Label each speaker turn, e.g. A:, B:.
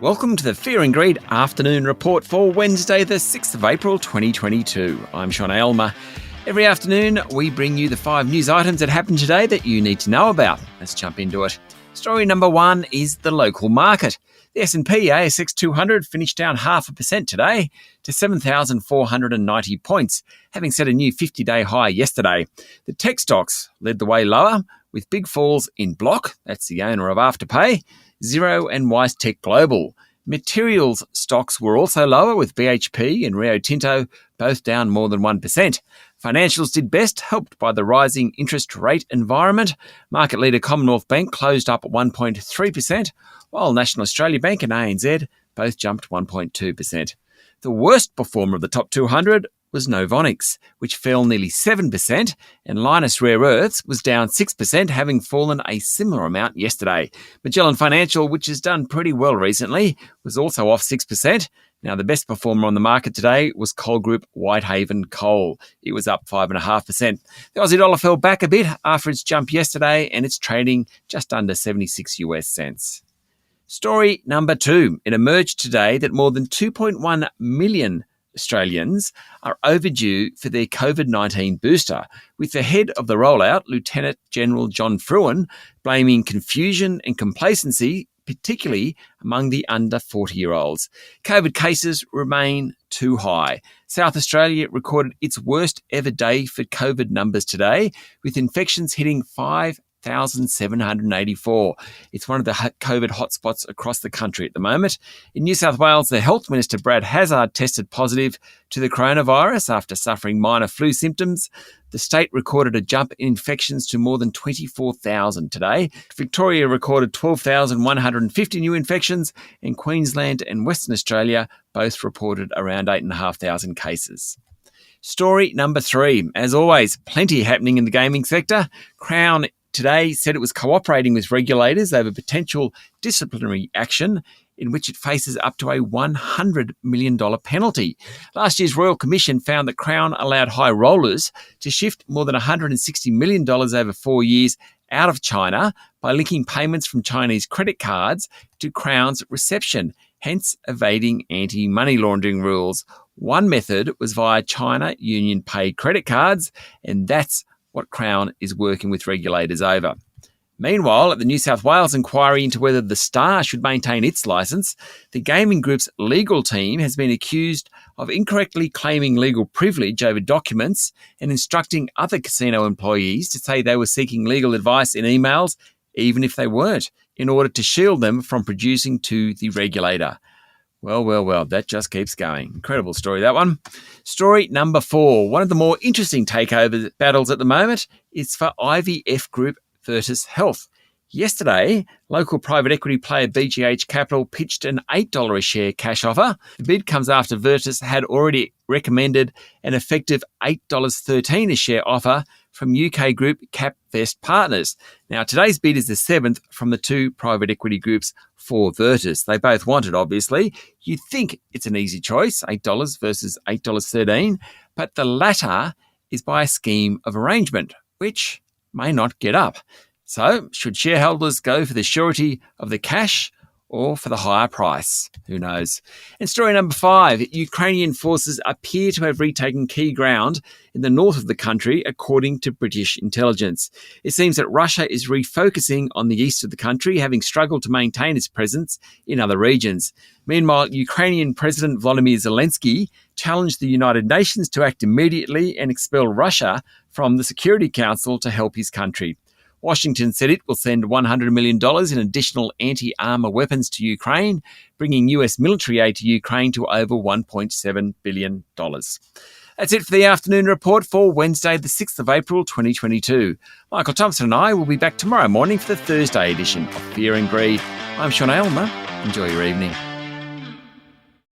A: Welcome to the Fear and Greed Afternoon Report for Wednesday, the 6th of April 2022. I'm Sean Aylmer. Every afternoon, we bring you the 5 news items that happened today that you need to know about. Let's jump into it. Story number 1 is the local market. The S&P ASX 200 finished down 0.5% today to 7,490 points, having set a new 50-day high yesterday. The tech stocks led the way lower, with big falls in Block, that's the owner of Afterpay, Xero and WiseTech Global. Materials stocks were also lower, with BHP and Rio Tinto both down more than 1%. Financials did best, helped by the rising interest rate environment. Market leader Commonwealth Bank closed up 1.3%, while National Australia Bank and ANZ both jumped 1.2%. The worst performer of the top 200 was Novonix, which fell nearly 7%, and Lynas Rare Earths was down 6%, having fallen a similar amount yesterday. Magellan Financial, which has done pretty well recently, was also off 6%. Now, the best performer on the market today was coal group Whitehaven Coal. It was up 5.5%. The Aussie dollar fell back a bit after its jump yesterday, and it's trading just under 76 US cents. Story number 2. It emerged today that more than 2.1 million Australians are overdue for their COVID-19 booster, with the head of the rollout, Lieutenant General John Frewen, blaming confusion and complacency, particularly among the under 40-year-olds. COVID cases remain too high. South Australia recorded its worst ever day for COVID numbers today, with infections hitting 5,784. It's one of the COVID hotspots across the country at the moment. In New South Wales, the Health Minister Brad Hazzard tested positive to the coronavirus after suffering minor flu symptoms. The state recorded a jump in infections to more than 24,000 today. Victoria recorded 12,150 new infections, and Queensland and Western Australia both reported around 8,500 cases. Story number 3. As always, plenty happening in the gaming sector. Crown today said it was cooperating with regulators over potential disciplinary action in which it faces up to a $100 million penalty. Last year's Royal Commission found that Crown allowed high rollers to shift more than $160 million over 4 years out of China by linking payments from Chinese credit cards to Crown's reception, hence evading anti-money laundering rules. One method was via China Union Pay credit cards, and that's what Crown is working with regulators over. Meanwhile, at the New South Wales inquiry into whether the Star should maintain its licence, the gaming group's legal team has been accused of incorrectly claiming legal privilege over documents and instructing other casino employees to say they were seeking legal advice in emails, even if they weren't, in order to shield them from producing to the regulator. Well, that just keeps going. Incredible story, that one. Story number 4. One of the more interesting takeover battles at the moment is for IVF Group versus Health. Yesterday, local private equity player BGH Capital pitched an $8 a share cash offer. The bid comes after Virtus had already recommended an effective $8.13 a share offer from UK group CapVest Partners. Now, today's bid is the 7th from the 2 private equity groups for Virtus. They both want it, obviously. You'd think it's an easy choice, $8 versus $8.13, but the latter is by a scheme of arrangement, which may not get up. So, should shareholders go for the surety of the cash or for the higher price? Who knows? And story number 5, Ukrainian forces appear to have retaken key ground in the north of the country, according to British intelligence. It seems that Russia is refocusing on the east of the country, having struggled to maintain its presence in other regions. Meanwhile, Ukrainian President Volodymyr Zelensky challenged the United Nations to act immediately and expel Russia from the Security Council to help his country. Washington said it will send $100 million in additional anti-armor weapons to Ukraine, bringing US military aid to Ukraine to over $1.7 billion. That's it for the afternoon report for Wednesday, the 6th of April, 2022. Michael Thompson and I will be back tomorrow morning for the Thursday edition of Fear and Greed. I'm Sean Aylmer. Enjoy your evening.